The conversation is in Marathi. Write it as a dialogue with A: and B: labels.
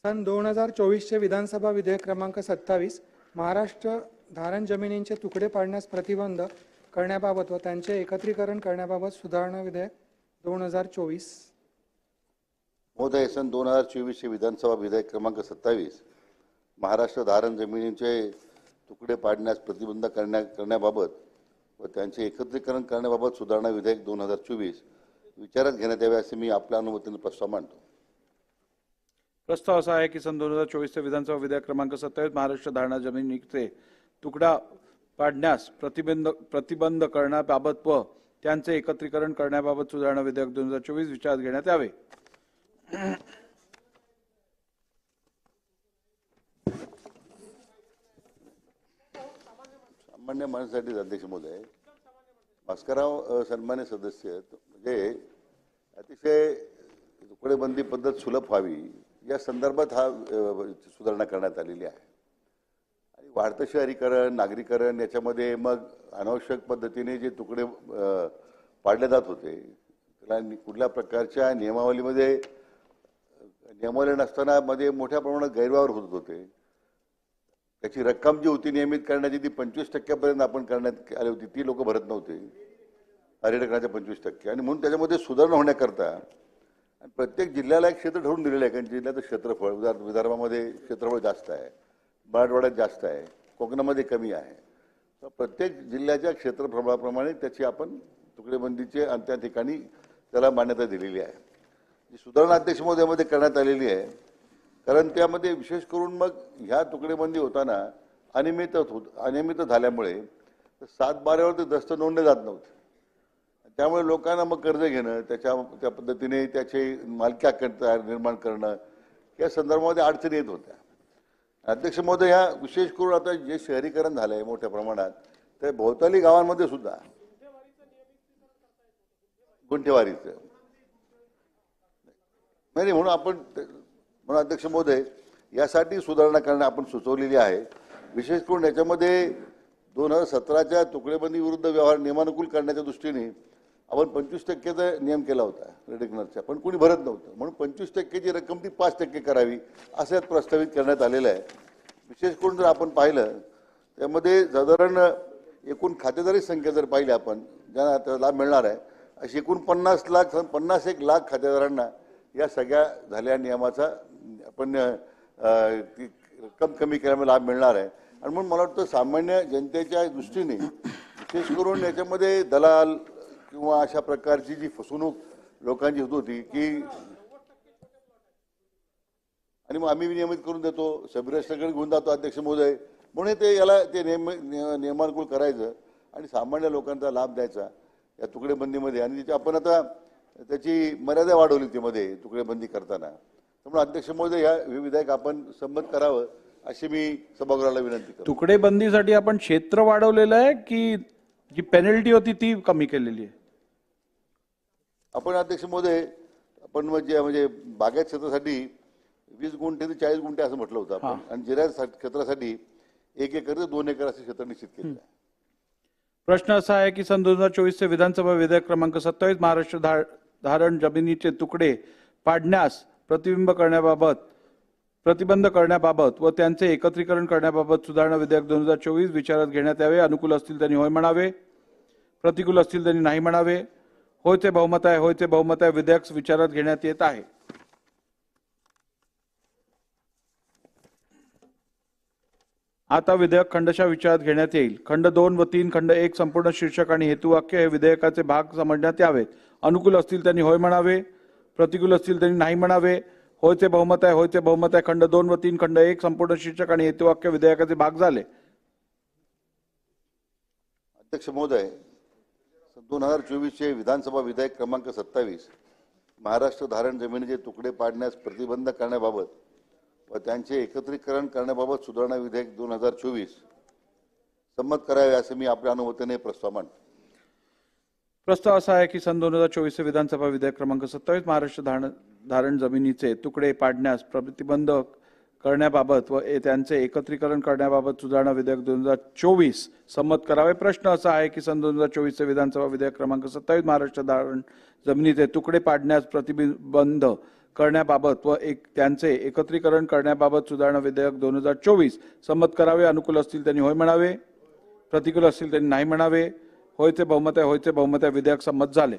A: सन 2024चे विधानसभा विधेयक क्रमांक 27 महाराष्ट्र धारण जमिनींचे तुकडे पाडण्यास प्रतिबंध करण्याबाबत व त्यांचे एकत्रीकरण करण्याबाबत सुधारणा विधेयक 2024।
B: महोदय, सन 2024 विधानसभा विधेयक क्रमांक 27 महाराष्ट्र धारण जमिनींचे तुकडे पाडण्यास प्रतिबंध करण्याबाबत व त्यांचे एकत्रीकरण करण्याबाबत सुधारणा विधेयक 2024 विचारात घेण्यात यावे असे मी आपल्या अनुमतीने प्रस्ताव मांडतो।
C: प्रस्ताव असा आहे की सन 2024 विधानसभा विधेयक क्रमांक 27 महाराष्ट्र धारण जमिनीचे तुकडा पाडण्यास प्रतिबंध करण्याबाबत व त्यांचे एकत्रीकरण करण्याबाबत सुधारणा विधेयक 2024 विचारात घेण्यात यावे।
B: सामान्य माणसासाठी अध्यक्ष महोदय, भास्करराव सन्मान्य सदस्य, म्हणजे अतिशय तुकडेबंदी पद्धत सुलभ व्हावी या संदर्भात हा सुधारणा करण्यात आलेली आहे। आणि वाढतं शहरीकरण, नागरीकरण याच्यामध्ये मग अनावश्यक पद्धतीने जे तुकडे पाडले जात होते त्याला कुठल्या प्रकारच्या नियमावलीमध्ये नसताना मध्ये मोठ्या प्रमाणात गैरवापर होत होते। त्याची रक्कम जी होती नियमित करण्याची ती 25% आपण करण्यात आली होती, ती लोक भरत नव्हते, पर्यटकांच्या 25%। आणि म्हणून त्याच्यामध्ये सुधारणा होण्याकरता प्रत्येक जिल्ह्याला एक क्षेत्र ठरवून दिलेलं आहे, कारण जिल्ह्याचं क्षेत्रफळ विदर्भामध्ये क्षेत्रफळ जास्त आहे, मराठवाड्यात जास्त आहे, कोकणामध्ये कमी आहे। तर प्रत्येक जिल्ह्याच्या क्षेत्रफळाप्रमाणे त्याची आपण तुकडेबंदीचे आणि त्या ठिकाणी त्याला मान्यता दिलेली आहे। जी सुधारणा अध्यक्ष महोदयामध्ये करण्यात आलेली आहे, कारण त्यामध्ये विशेष करून मग ह्या तुकडेबंदी होताना अनियमित झाल्यामुळे 7/12 दस्त नोंदले जात नव्हते। त्यामुळे लोकांना मग कर्ज घेणं, त्या पद्धतीने त्याचे मालकी हक्क निर्माण करणं या संदर्भामध्ये अडचणी येत होत्या। अध्यक्ष महोदय, ह्या विशेष करून आता जे शहरीकरण झालंय मोठ्या प्रमाणात त्या भोवताली गावांमध्ये सुद्धा गुंठेवारीचं नाही, म्हणून अध्यक्ष महोदय यासाठी सुधारणा करणं आपण सुचवलेली आहे। विशेष करून याच्यामध्ये 2017च्या तुकडेबंदी विरुद्ध व्यवहार नियमानुकूल करण्याच्या दृष्टीने आपण 25%चा नियम केला होता रेडिग्नरचा, पण कोणी भरत नव्हतं, म्हणून 25%ची रक्कम ती 5% करावी असं प्रस्तावित करण्यात आलेलं आहे। विशेष करून जर आपण पाहिलं त्यामध्ये साधारण एकूण खातेदारी संख्या जर पाहिली आपण ज्यांना त्याचा लाभ मिळणार आहे अशी एकूण 51 लाख खातेदारांना या सगळ्या झालेल्या नियमाचा आपण रक्कम कमी केल्यामुळे लाभ मिळणार आहे। आणि म्हणून मला वाटतं सामान्य जनतेच्या दृष्टीने विशेष करून याच्यामध्ये दलाल किंवा अशा प्रकारची जी फसवणूक लोकांची होत होती की आणि मग आम्ही नियमित करून देतो, सबरेस्टकडे घेऊन जातो अध्यक्ष महोदय, म्हणून ते नियमानुकूल करायचं आणि सामान्य लोकांचा लाभ द्यायचा या तुकडेबंदीमध्ये। आणि त्याची आपण आता त्याची मर्यादा वाढवली त्यामध्ये तुकडेबंदी करताना। त्यामुळे अध्यक्ष महोदय या विधेयक आपण संमत करावं अशी मी सभागृहाला विनंती करतो।
C: तुकडेबंदीसाठी आपण क्षेत्र वाढवलेलं आहे की जी पेनल्टी होती ती कमी केलेली आहे?
B: आपण अध्यक्ष महोदय आपण म्हणजे बागायत क्षेत्रासाठी 20 गुंठे ते 40 गुंठे असं म्हटलं होतं आपण, आणि जिरायत क्षेत्रासाठी 1 एकर ते 2 एकर असे क्षेत्र निश्चित केलं आहे।
C: प्रश्न असा आहे की सन 2024 विधानसभा विधेयक क्रमांक 27 महाराष्ट्र धारण जमिनीचे तुकडे पाडण्यास प्रतिबंध करण्याबाबत व त्यांचे एकत्रीकरण करण्याबाबत सुधारणा विधेयक 2024 विचारात घेण्यात यावे। अनुकूल असतील त्यांनी होय म्हणावे, प्रतिकूल असतील त्यांनी नाही म्हणावे। होयचे बहुमत आहे, विधेयक विचारात घेण्यात येत आहे। आता विधेयक खंडशः विचारात घेण्यात येईल। खंड 2 व 3, खंड 1 संपूर्ण शीर्षक आणि हेतुवाक्य हे विधेयकाचे भाग समजण्यात यावेत। अनुकूल असतील त्यांनी होय म्हणावे, प्रतिकूल असतील त्यांनी नाही म्हणावे। होयचे बहुमत आहे, खंड 2 व 3, खंड 1 संपूर्ण शीर्षक आणि हेतुवाक्य विधेयकाचे भाग झाले।
B: अध्यक्ष महोदय, 2024 विधानसभा विधेयक क्रमांक 27 महाराष्ट्र धारण जमिनीचे तुकडे पाडण्यास प्रतिबंध करण्याबाबत व त्यांचे एकत्रीकरण करण्याबाबत सुधारणा विधेयक 2024 संमत करावे असे मी आपल्या अनुमतीने प्रस्ताव मांडतो।
C: प्रस्ताव असा आहे की सन 2024 विधानसभा विधेयक क्रमांक 27 महाराष्ट्र धारण जमिनीचे तुकडे पाडण्यास प्रतिबंध करण्याबाबत व त्यांचे एकत्रीकरण करण्याबाबत सुधारणा विधेयक 2024 संमत करावे। प्रश्न असा आहे की सन 2024 विधानसभा विधेयक क्रमांक 27 महाराष्ट्र धारण जमिनीचे तुकडे पाडण्यास प्रतिबंध करण्याबाबत व त्यांचे एकत्रीकरण करण्याबाबत सुधारणा विधेयक 2024 संमत करावे. अनुकूल असतील त्यांनी होय म्हणावे, प्रतिकूल असतील त्यांनी नाही म्हणावे. होयचे बहुमत आहे, होयचे बहुमत आहे. विधेयक संमत झाले.